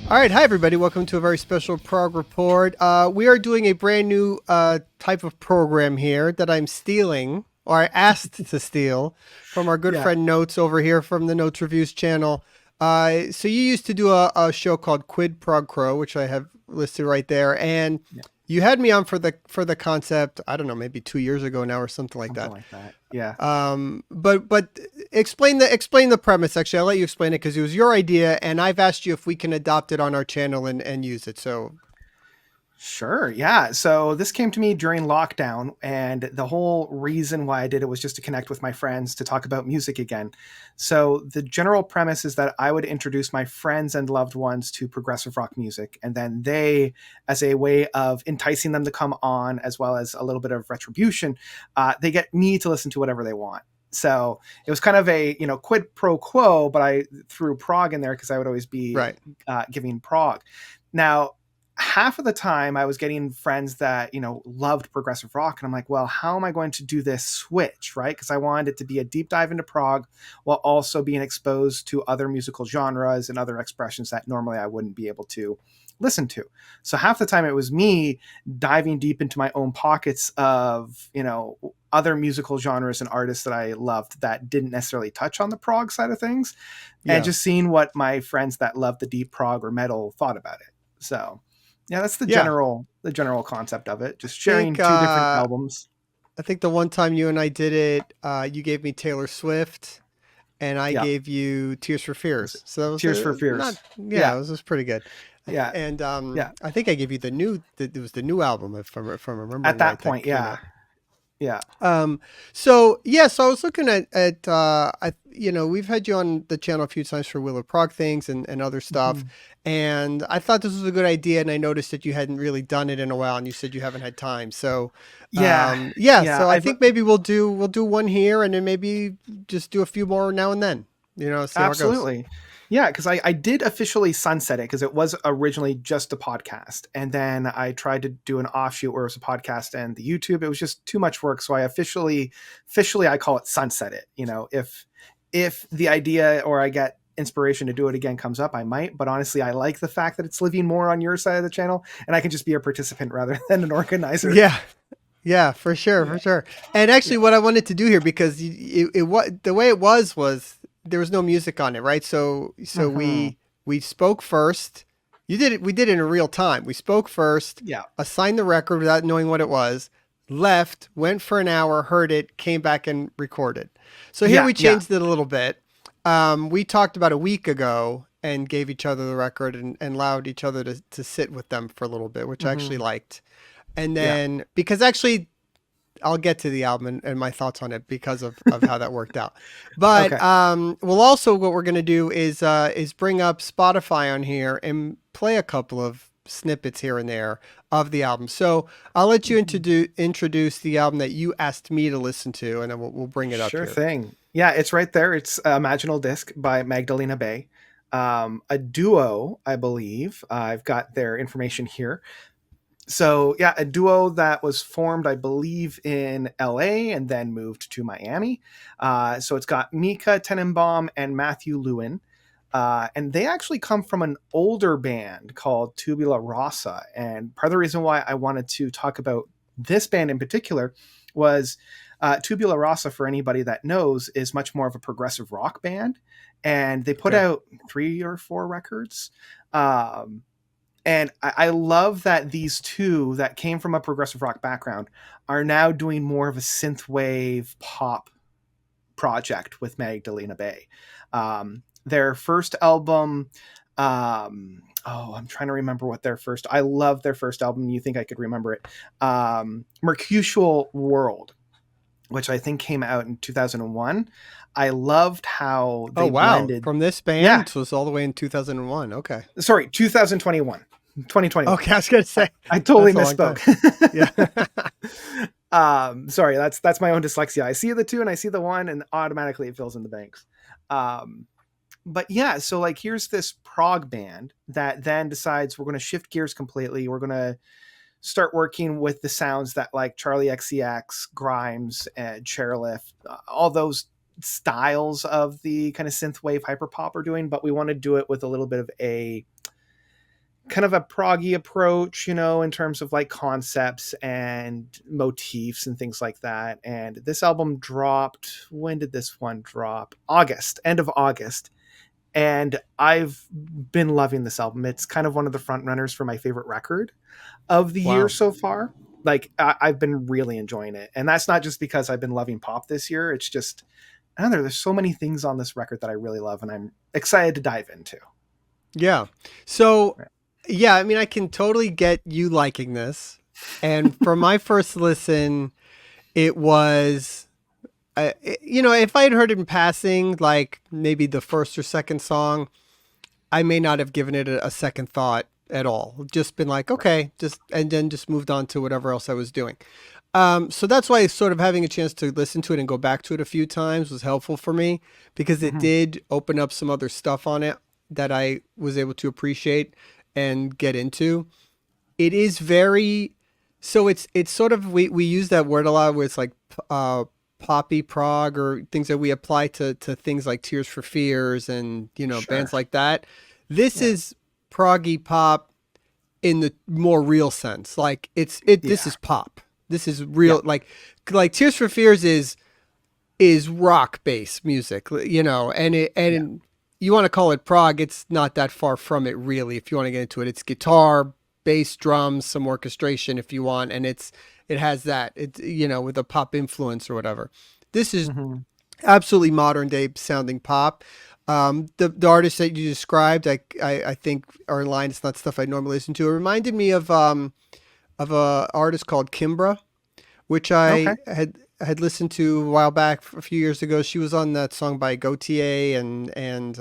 All right, hi everybody. Welcome to a very special Prog Report. We are doing a brand new type of program here that I'm stealing, or I asked to steal, from our good Yeah. friend Notes over here from the Notes Reviews channel. So you used to do a show called Quid Prog Quo, which I have listed right there, and Yeah. you had me on for the concept. I don't know, maybe 2 years ago now or something like Something that. like that. Yeah. But explain the premise. Actually, I'll let you explain it because it was your idea, and I've asked you if we can adopt it on our channel and use it. So Sure. Yeah. So this came to me during lockdown, and the whole reason why I did it was just to connect with my friends to talk about music again. So the general premise is that I would introduce my friends and loved ones to progressive rock music, and then they, as a way of enticing them to come on, as well as a little bit of retribution, they get me to listen to whatever they want. So it was kind of a quid pro quo, but I threw prog in there because I would always be right, giving prog. Now, half of the time I was getting friends that, loved progressive rock. And I'm like, well, how am I going to do this switch? Right. Because I wanted it to be a deep dive into prog while also being exposed to other musical genres and other expressions that normally I wouldn't be able to listen to. So half the time it was me diving deep into my own pockets of, other musical genres and artists that I loved that didn't necessarily touch on the prog side of things, and yeah, just seeing what my friends that loved the deep prog or metal thought about it. So yeah, that's the yeah. general concept of it. Just I think sharing two different albums. I think the one time you and I did it, you gave me Taylor Swift, and I Yeah. gave you Tears for Was it Fears. So that was Tears for not, Fears? yeah, Yeah. it was pretty good. Yeah. And Yeah. I think I gave you it was the new album if I'm remembering At that right that point, came yeah. out. Yeah. So yeah, so I was looking at we've had you on the channel a few times for Wheel of Prog things and other stuff, Mhm. and I thought this was a good idea, and I noticed that you hadn't really done it in a while, and you said you haven't had time. So Yeah. yeah, Yeah. so I I've think maybe we'll do one here, and then maybe just do a few more now and then. See how it goes. Absolutely. Yeah, because I did officially sunset it because it was originally just a podcast. And then I tried to do an offshoot where it was a podcast and the YouTube. It was just too much work. So I officially I call it sunset it. If the idea or I get inspiration to do it again comes up, I might. But honestly, I like the fact that it's living more on your side of the channel and I can just be a participant rather than an organizer. Yeah, yeah, for sure, Yeah. for sure. And actually, Yeah. what I wanted to do here, because it what the way it was there was no music on it, right? So Hmm. we spoke first. You did it. We did it in real time. We spoke first, Yeah. assigned the record without knowing what it was, left, went for an hour, heard it, came back and recorded. So here Yeah. we Yeah. changed it a little bit. We talked about a week ago and gave each other the record and allowed each other to sit with them for a little bit, which I actually Hmm. liked. And Yeah. then because actually I'll get to the album and my thoughts on it because of how that worked out. But Okay. well, also what we're gonna do is bring up Spotify on here and play a couple of snippets here and there of the album. So I'll let you Mhm. introduce the album that you asked me to listen to, and then we'll bring it up Sure here. thing. Yeah, it's right there. It's Imaginal Disk by Magdalena Bay. A duo, I believe. I've got their information here. So, yeah, a duo that was formed, I believe, in LA and then moved to Miami. So it's got Mika Tenenbaum and Matthew Lewin. And they actually come from an older band called Tubula Rasa. And part of the reason why I wanted to talk about this band in particular was Tubula Rasa, for anybody that knows, is much more of a progressive rock band. And they put Okay. out 3 or 4 records. Um, and I love that these two that came from a progressive rock background are now doing more of a synthwave pop project with Magdalena Bay. Their first album, I'm trying to remember what their first. I love their first album. You think I could remember it? Mercutial World, which I think came out in 2001. I loved how Oh they wow! blended. From this Yeah, band, so it's all the way in 2001. Okay. sorry, 2021. 2021. Okay, I was gonna say I totally that's a long time. misspoke. Yeah. Sorry, that's my own dyslexia. I see the two and I see the one, and automatically it fills in the blanks. Um, but yeah, so like here's this prog band that then decides we're going to shift gears completely. We're going to start working with the sounds that like Charlie XCX, Grimes, and Chairlift, all those styles of the kind of synthwave hyperpop are doing, but we want to do it with a little bit of a kind of a proggy approach, in terms of like concepts and motifs and things like that. And this album dropped. When did this one drop? August, end of August. And I've been loving this album. It's kind of one of the front runners for my favorite record of the year Wow. so far. Like I've been really enjoying it. And that's not just because I've been loving pop this year. It's just, I don't know, there's so many things on this record that I really love and I'm excited to dive into. Yeah. So, yeah, I mean, I can totally get you liking this. And for my first listen, it was, if I had heard it in passing, like maybe the first or second song, I may not have given it a second thought at all. Just been like, okay, and then just moved on to whatever else I was doing. So that's why sort of having a chance to listen to it and go back to it a few times was helpful for me, because it did open up some other stuff on it that I was able to appreciate and get into. It is so it's sort of, we use that word a lot where it's like poppy prog, or things that we apply to things like Tears for Fears and, Sure. bands like that. This is proggy pop in the more real sense. Like this is pop. This is real. Like Tears for Fears is rock based music, and you want to call it prog. It's not that far from it, really. If you want to get into it, it's guitar, bass, drums, some orchestration if you want. And it has that, with a pop influence or whatever. This is absolutely modern day sounding pop. The artists that you described, I think are in line. It's not stuff I normally listen to. It reminded me of a artist called Kimbra, which I had listened to a while back, a few years ago. She was on that song by Gautier and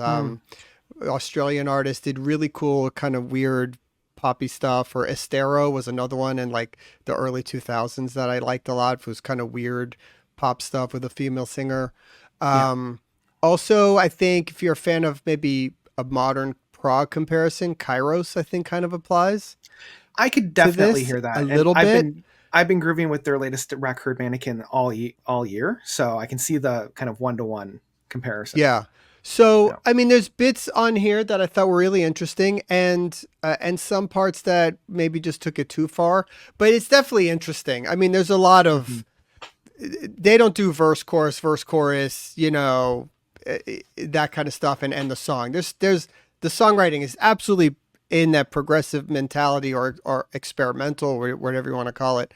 Australian artist, did really cool kind of weird poppy stuff. Or Estero was another one in like the early 2000s that I liked a lot. It was kind of weird pop stuff with a female singer. Also, I think if you're a fan of maybe a modern prog comparison, Kairos, I think kind of applies. I could definitely hear that a little bit. I've been grooving with their latest record, Mannequin, all year, so I can see the kind of 1-to-1 comparison. Yeah. So, I mean, there's bits on here that I thought were really interesting, and some parts that maybe just took it too far, but it's definitely interesting. I mean, there's a lot of, they don't do verse, chorus, that kind of stuff, and the song. There's the songwriting is absolutely in that progressive mentality or experimental, or whatever you want to call it.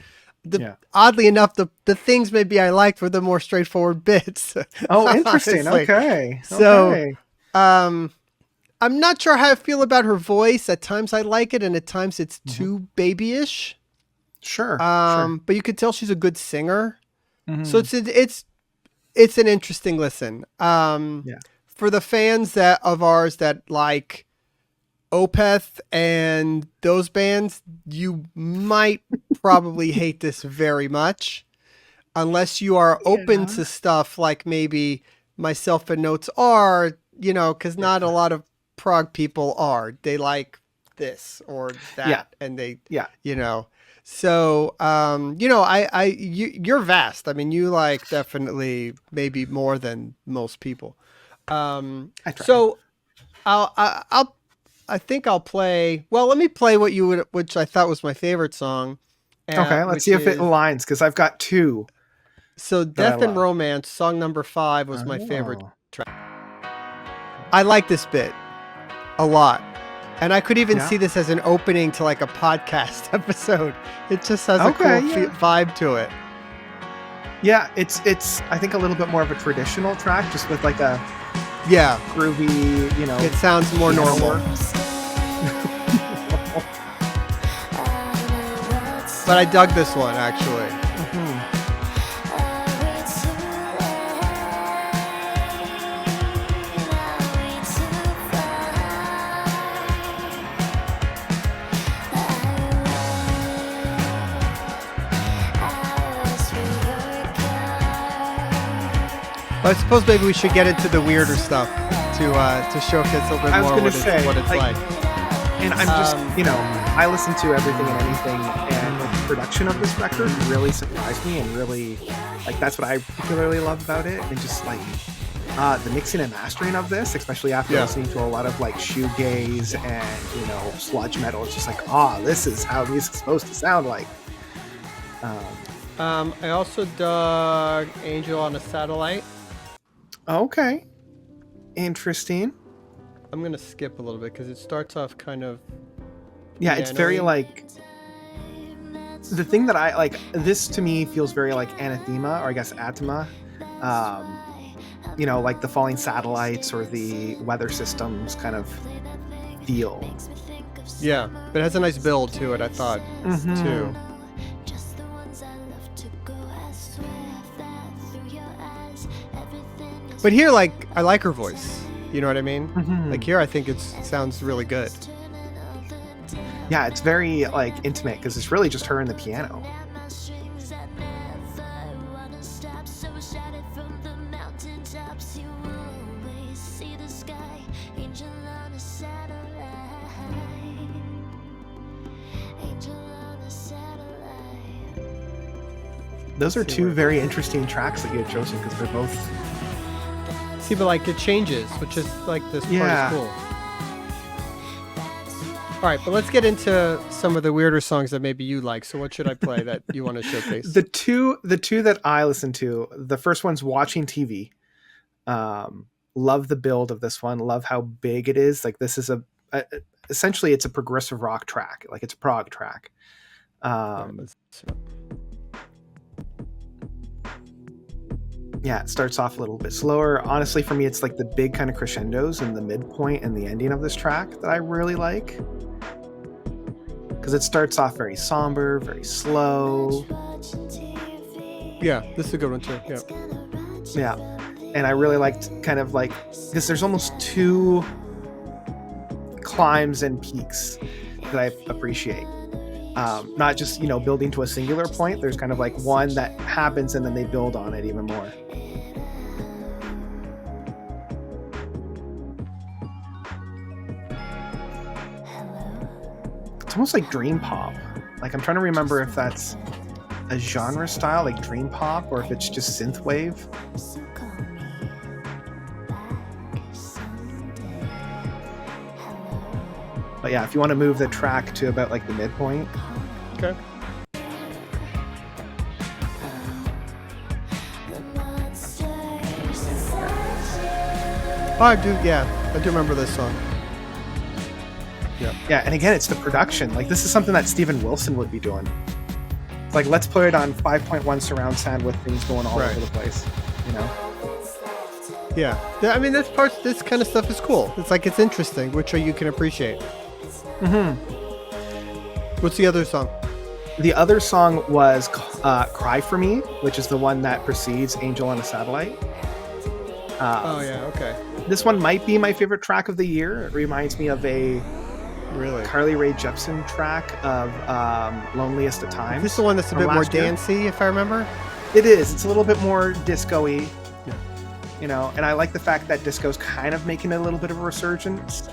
Oddly enough, the things maybe I liked were the more straightforward bits. Oh, interesting. Okay. So, I'm not sure how I feel about her voice. At times I like it, and at times it's too babyish. Sure. But you could tell she's a good singer. So it's an interesting listen. For the fans of ours that like Opeth and those bands, you might probably hate this very much, unless you are open to stuff like maybe myself and Notes are, because not a lot of prog people are. They like this or that, and they, So, you're vast. I mean, you like definitely maybe more than most people. I try. So I think I'll play. Well, let me play which I thought was my favorite song. Okay, let's see if it aligns, because I've got two. So, Death and Romance, song number 5 was my favorite track. I like this bit a lot. And I could even see this as an opening to like a podcast episode. It just has a cool vibe to it. Yeah, it's I think a little bit more of a traditional track, just with like a groovy, It sounds more normal. But I dug this one, actually. I suppose maybe we should get into the weirder stuff to showcase a little bit more what it's like. And I'm just, I listen to everything and anything, and the production of this record really surprised me, and really, like, that's what I particularly love about it. And just like, the mixing and mastering of this, especially after listening to a lot of like shoegaze and sludge metal. It's just like, this is how music's supposed to sound like. I also dug Angel on a Satellite. Okay, interesting. I'm gonna skip a little bit because it starts off kind of. Yeah, it's very like. The thing that I like, this to me feels very like Anathema, or I guess Atma. Like the falling satellites or the weather systems kind of feel. Yeah, but it has a nice build to it, I thought, too. But here, like, I like her voice. You know what I mean? Like here, I think it sounds really good. Yeah, it's very like intimate because it's really just her and the piano. Those are two very interesting tracks that you had chosen because they're both. See, but like it changes, which is like this part is cool. All right, but let's get into some of the weirder songs that maybe you like. So what should I play that you want to showcase? The two that I listen to, the first one's Watching TV. Love the build of this one. Love how big it is. Like this is essentially it's a progressive rock track. Like it's a prog track. Yeah, it starts off a little bit slower. Honestly, for me, it's like the big kind of crescendos and the midpoint and the ending of this track that I really like. Because it starts off very somber, very slow. Yeah, this is a good one too. Yeah. Yeah. And I really liked kind of like, because there's almost two climbs and peaks that I appreciate. Not just, building to a singular point. There's kind of like one that happens and then they build on it even more. It's almost like dream pop. Like I'm trying to remember if that's a genre style, like dream pop, or if it's just synthwave. But yeah, if you want to move the track to about like the midpoint. Okay. Oh, I do remember this song. Yeah, and again, it's the production. Like this is something that Steven Wilson would be doing. It's like let's put it on 5.1 surround sound with things going all over the place. Yeah, I mean this kind of stuff is cool. It's like it's interesting, which you can appreciate. What's the other song? The other song was Cry For Me, which is the one that precedes Angel on a Satellite. Okay. This one might be my favorite track of the year. It reminds me of a Carly Rae Jepsen track of Loneliest at Times. Is this the one that's a bit more dancey, if I remember? It is. It's a little bit more disco-y. Yeah. And I like the fact that disco's kind of making a little bit of a resurgence.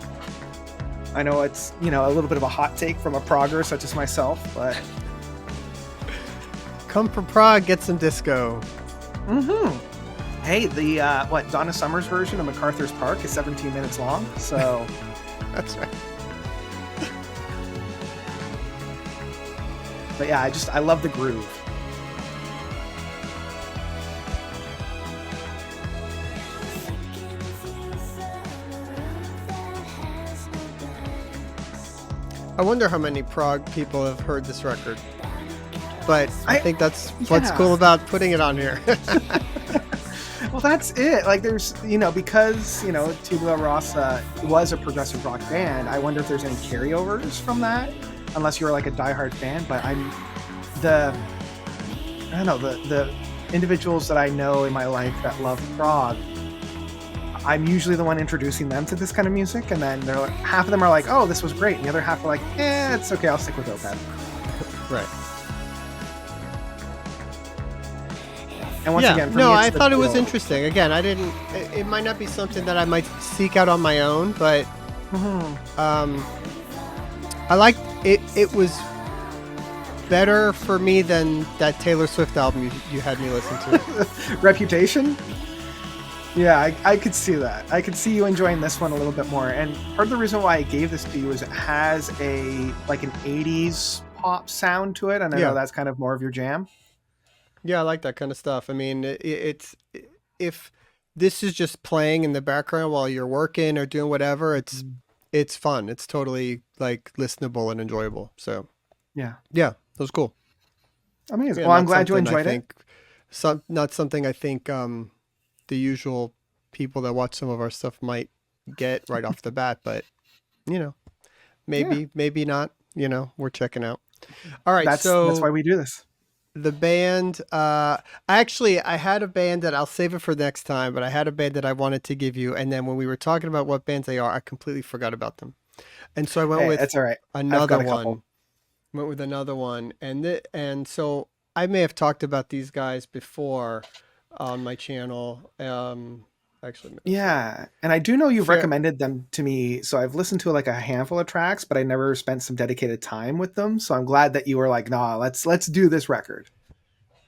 I know it's, a little bit of a hot take from a progger such as myself, but... Come for Prague, get some disco. Hey, the, Donna Summer's version of MacArthur's Park is 17 minutes long, so... That's right. But yeah, I love the groove. I wonder how many prog people have heard this record. But I think that's what's cool about putting it on here. Well, that's it. Like there's, because, Tabula Rasa was a progressive rock band, I wonder if there's any carryovers from that, unless you're like a diehard fan. But the individuals that I know in my life that love prog, I'm usually the one introducing them to this kind of music, and then they're like, half of them are like, "Oh, this was great," and the other half are like, "It's okay, I'll stick with Opeth." Right. And once again, for me, I thought it was interesting. Again, it might not be something that I might seek out on my own, but I liked it. It was better for me than that Taylor Swift album you had me listen to. Reputation? Yeah, I could see that. I could see you enjoying this one a little bit more. And part of the reason why I gave this to you is it has a like an 80s pop sound to it, and I know Yeah. that's kind of more of your jam. Yeah, I like that kind of stuff. I mean, it's if this is just playing in the background while you're working or doing whatever, Mhm. it's fun. It's totally like listenable and enjoyable. So Yeah. yeah, that was cool. Amazing. Yeah, Well, I'm not glad you something I enjoyed it. think not something I think the usual people that watch some of our stuff might get right off the bat, but you know, Yeah. maybe not. You know, we're checking out. All right, That's why so we do this. the band, actually, I had a band that I'll save it for next time, but I had a band that I wanted to give you, and then when we were talking about what bands they are, I completely forgot about them, and so I went Hey, with that's all right. I've another got a couple. one. Went with another one, and so I may have talked about these guys before on my channel. Actually, let's see. Yeah, and I do know you've Fair. recommended them to me, so I've listened to like a handful of tracks, but I never spent some dedicated time with them. So I'm glad that you were like, "Nah, let's do this record."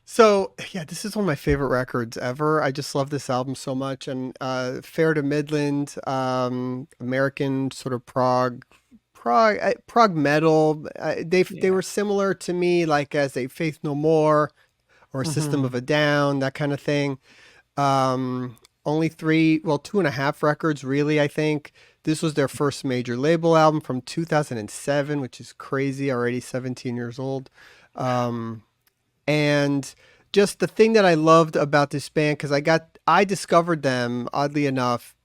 So yeah, this is one of my favorite records ever. I just love this album so much, and Fair to Midland, American sort of prog metal. They Yeah. were similar to me, like as a Faith No More or System Hmm. of a Down, that kind of thing. Only three, well, two and a half records, really, I think. This was their first major label album from 2007, which is crazy, already 17 years old. Um, and just the thing that I loved about this band, because I discovered them, oddly enough,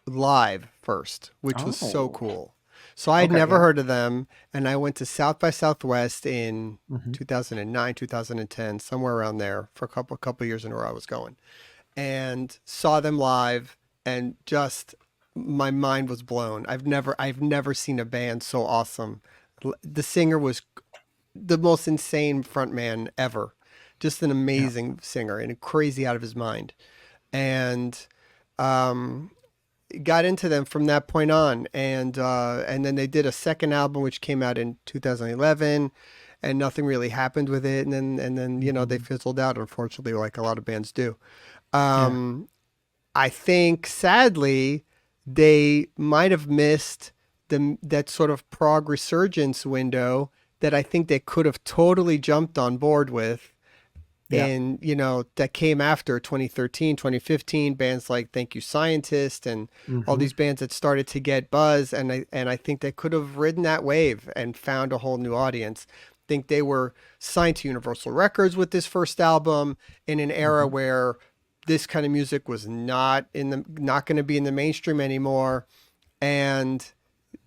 live first, which was so Oh, cool. So I had okay, never yeah. heard of them, and I went to South by Southwest in Hmm. 2009, 2010, somewhere around there for a couple years in a row I was going and saw them live and just my mind was blown. I've never seen a band so awesome. The singer was the most insane frontman ever. Just an Yeah. amazing singer and crazy out of his mind. And um got into them from that point on and then they did a second album which came out in 2011 and nothing really happened with it and then they Hmm. fizzled out unfortunately like a lot of bands do. Yeah. um I think sadly they might have missed that sort of prog resurgence window that I think they could have totally jumped on board with Yeah. and that came after 2013, 2015 bands like Thank You Scientist and all Hmm. these bands that started to get buzz and I think they could have ridden that wave and found a whole new audience. I think they were signed to Universal Records with this first album in an era Hmm. where this kind of music was not going to be in the mainstream anymore and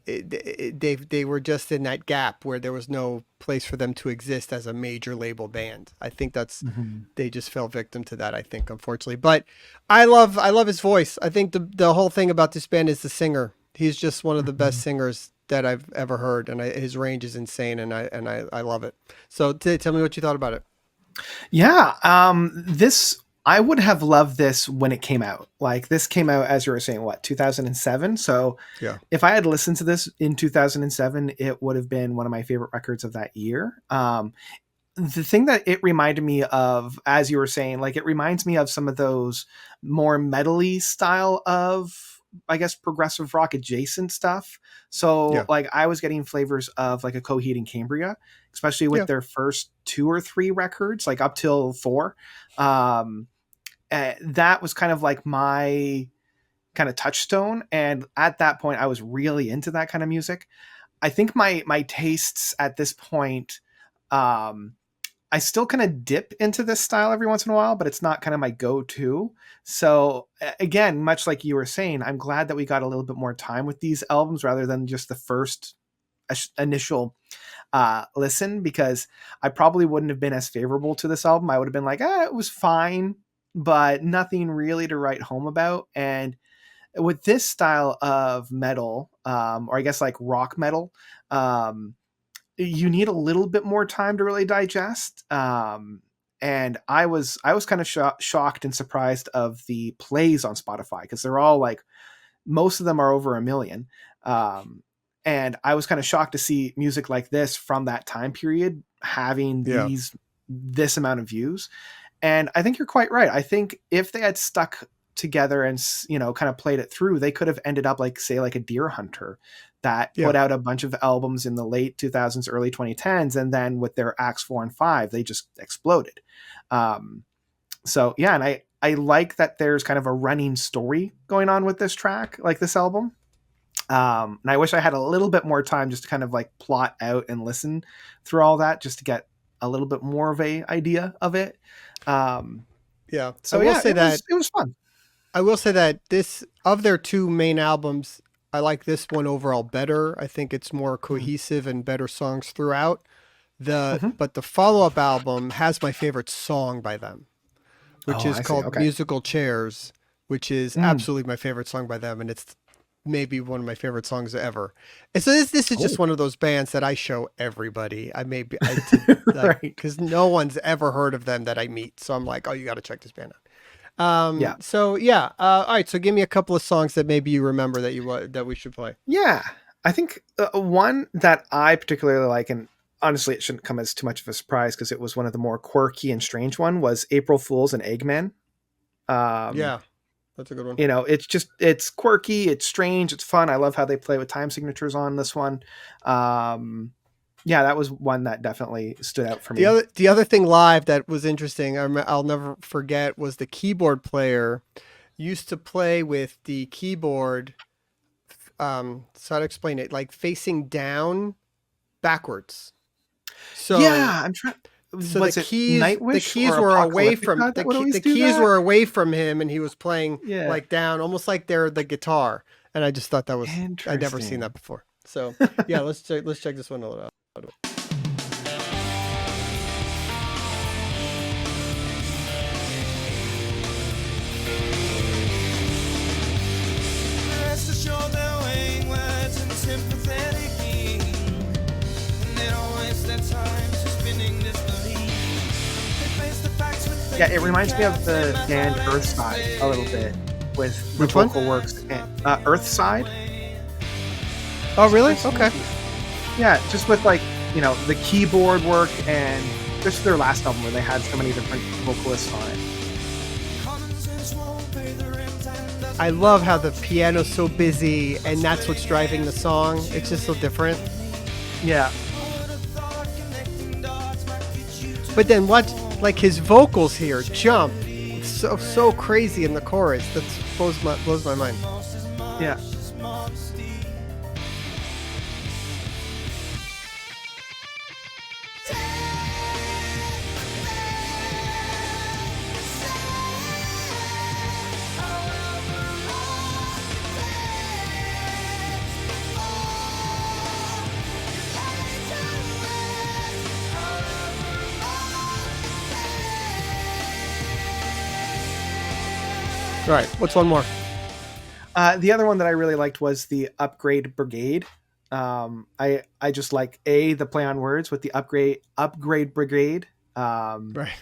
they were just in that gap where there was no place for them to exist as a major label band. I think Hmm. they just fell victim to that. I think unfortunately, but I love his voice. I think the whole thing about this band is the singer. He's just one of the best Hmm. singers that I've ever heard, and his range is insane, and I love it. So tell me what you thought about it. Yeah, this I would have loved this when it came out. Like this came out as you were saying, what 2007. So Yeah, if I had listened to this in 2007, it would have been one of my favorite records of that year. The thing that it reminded me of, as you were saying, like it reminds me of some of those more metally style of, I guess, progressive rock adjacent stuff. So yeah, like I was getting flavors of like a Coheed and Cambria, especially with yeah, their first two or three records, like up till four. Um, that was kind of like my kind of touchstone, and at that point, I was really into that kind of music. I think my tastes at this point, um, I still kind of dip into this style every once in a while, but it's not kind of my go-to. So again, much like you were saying, I'm glad that we got a little bit more time with these albums rather than just the first initial listen, because I probably wouldn't have been as favorable to this album. I would have been like, it was fine, but nothing really to write home about. And with this style of metal, or I guess like rock metal, um, you need a little bit more time to really digest. And I was kind of shocked and surprised of the plays on Spotify, because they're all like, most of them are over a million. Um, and I was kind of shocked to see music like this from that time period having yeah, this amount of views. And I think you're quite right. I think if they had stuck together and kind of played it through, they could have ended up like, say, like a Deer Hunter that Yeah. put out a bunch of albums in the late 2000s, early 2010s, and then with their acts 4 and 5, they just exploded. So yeah, and I like that there's kind of a running story going on with this track, like this album. And I wish I had a little bit more time just to kind of like plot out and listen through all that, just to get a little bit more of a idea of it. Yeah. So yeah, it was fun. I will say that this, of their two main albums, I like this one overall better. I think it's more cohesive and better songs throughout. But the follow-up album has my favorite song by them, which is called Musical Chairs, which is absolutely my favorite song by them, and it's maybe one of my favorite songs ever. And so this is just one of those bands that I show everybody. Because no one's ever heard of them that I meet. So I'm like, oh, you got to check this band out. So yeah. All right. So give me a couple of songs that maybe you remember that we should play. Yeah. I think one that I particularly like, and honestly, it shouldn't come as too much of a surprise because it was one of the more quirky and strange one, was April Fools and Eggman. Yeah, that's a good one. It's quirky, it's strange, it's fun. I love how they play with time signatures on this one. Yeah, that was one that definitely stood out for me. The other thing live that was interesting, I'll never forget, was the keyboard player used to play with the keyboard. So how to explain it? Like facing down, backwards. So yeah, I'm trying. So the keys were away from the keys were away from him, and he was playing like down, almost like they're the guitar. And I just thought that was, I'd never seen that before. So yeah, let's check this one a little out. Yeah, it reminds me of the band Earthside a little bit with the vocal works. Earthside. Oh, really? Okay. Yeah, just with like, the keyboard work, and just their last album where they had so many different vocalists on it. I love how the piano's so busy, and that's what's driving the song. It's just so different. Yeah. But then what? Like his vocals here jump so crazy in the chorus. That blows my mind. Yeah. All right, what's one more? The other one that I really liked was the Upgrade Brigade. I just like the play on words with the upgrade brigade. Right.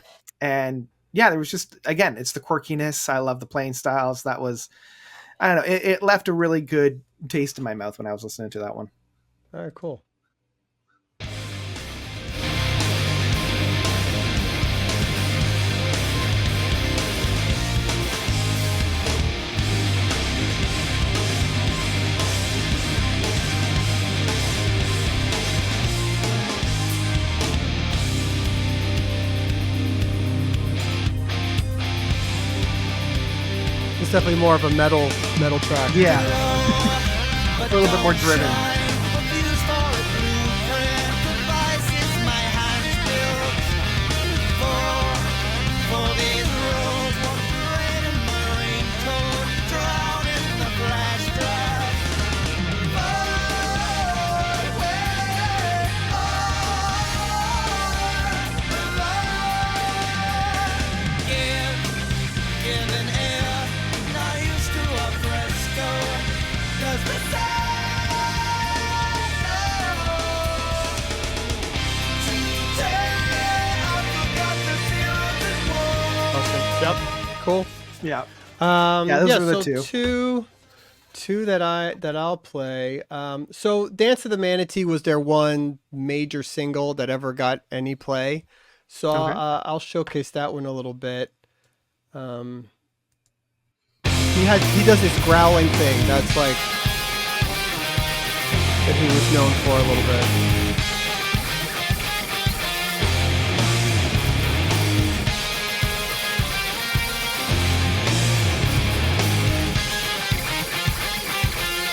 And yeah, there was just, again, it's the quirkiness. I love the playing styles. That was, I don't know, it left a really good taste in my mouth when I was listening to that one. All right, cool. It's definitely more of a metal track. Yeah. A little bit more driven. Yep. Cool. Yeah. Those are the two that I'll play. So Dance of the Manatee was their one major single that ever got any play. So I'll showcase that one a little bit. he does this growling thing. That's like that he was known for a little bit.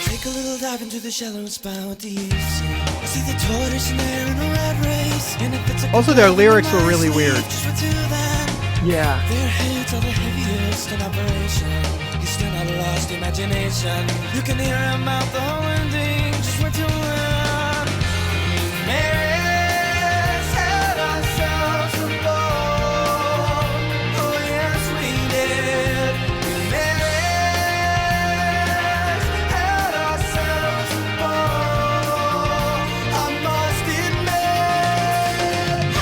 Take a little dive into the shallow spout deep sea. I see the tortoise in there in a rat race. And if it's a Also, their lyrics were really weird. Yeah. Their heads are the heaviest in operation. He's still not lost imagination. You can hear him out the whole ending. Just wait till then. Mary's had ourselves a ball. Oh yes we did. Mary's had ourselves a ball. I must admit, I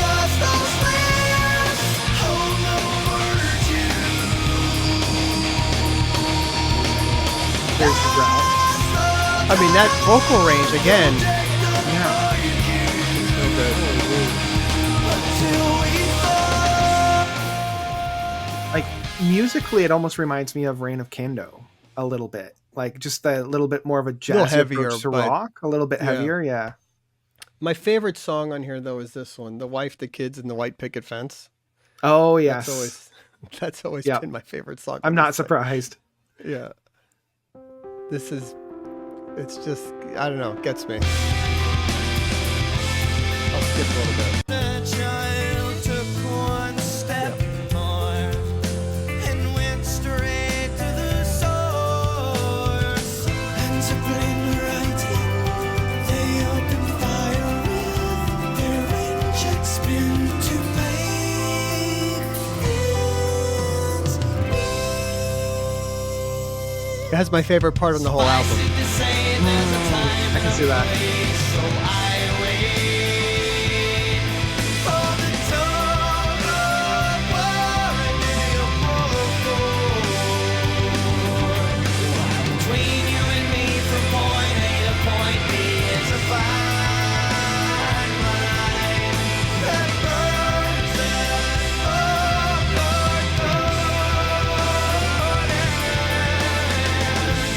lost those layers. Hold no virtue. There's the growl. I mean, that vocal range again. Yeah. So good. Like musically, it almost reminds me of Reign of Kendo a little bit. Like just a little bit more of a jazz heavier, approach to but- rock, a little bit yeah. heavier. Yeah. My favorite song on here though is this one: "The Wife, the Kids, and the White Picket Fence." Oh yes. That's always Yeah. been my favorite song. I'm from not this thing. surprised. Yeah. It's just, I don't know, it gets me. I'll skip a little bit. The child took one step more and went straight to the source. And to blame right in, they opened fire with their inject spin to make ends meet. It has my favorite part on the whole album. I can see that. So I wait for the dawn of war and they'll between you and me from point A to point B is a fine line that burns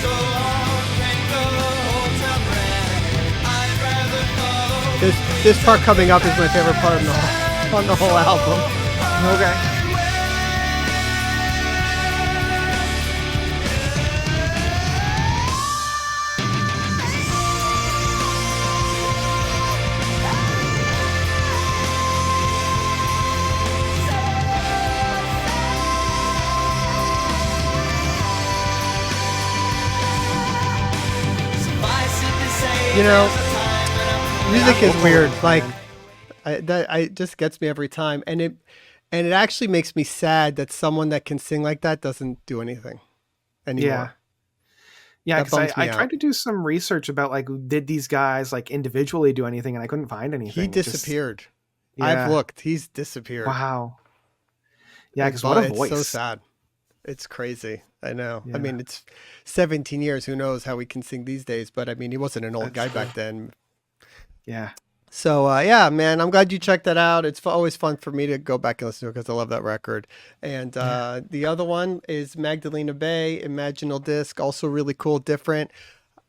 so long can't go hold your breath. I'd rather follow This part coming up is my favorite part on the whole album. Okay. You know, music is weird. Like, it just gets me every time, and it actually makes me sad that someone that can sing like that doesn't do anything anymore. Yeah. Yeah, That because bums me I out. tried to do some research about like did these guys like individually do anything, and I couldn't find anything. He Just- disappeared. yeah. I've looked. He's disappeared. Wow. Yeah, because what a voice. It's so sad. It's crazy. I know. Yeah. I mean, it's 17 years. Who knows how he can sing these days? But I mean, he wasn't an old That's guy back then. Yeah. So yeah, man, I'm glad you checked that out. It's always fun for me to go back and listen to it because I love that record. And the other one is Magdalena Bay, Imaginal Disk, also really cool, different.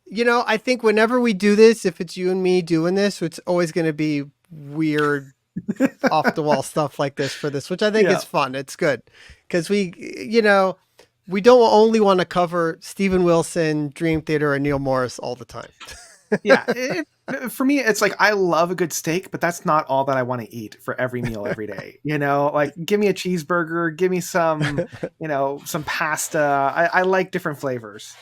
You know, I think whenever we do this, if it's you and me doing this, it's always going to be weird, off the wall stuff like this for this, which I think Yeah. is fun. It's good because we don't only want to cover Steven Wilson, Dream Theater, and Neil Morris all the time. Yeah. For me, it's like I love a good steak, but that's not all that I want to eat for every meal every day. You know, like give me a cheeseburger, give me some, some pasta. I like different flavors.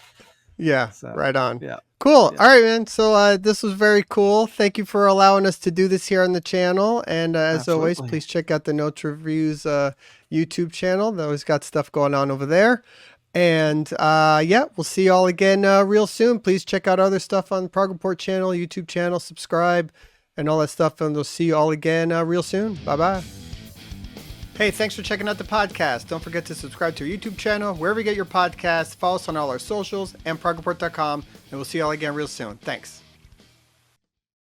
Yeah, So, right on. yeah. Cool. Yeah. All right, man. So this was very cool. Thank you for allowing us to do this here on the channel. And as always, Absolutely. please check out the Notes Reviews YouTube channel. They always got stuff going on over there. And we'll see you all again real soon. Please check out other stuff on the Prog Report channel, YouTube channel, subscribe, and all that stuff. And we'll see you all again real soon. Bye-bye. Hey, thanks for checking out the podcast. Don't forget to subscribe to our YouTube channel, wherever you get your podcasts. Follow us on all our socials and progreport.com. And we'll see you all again real soon. Thanks.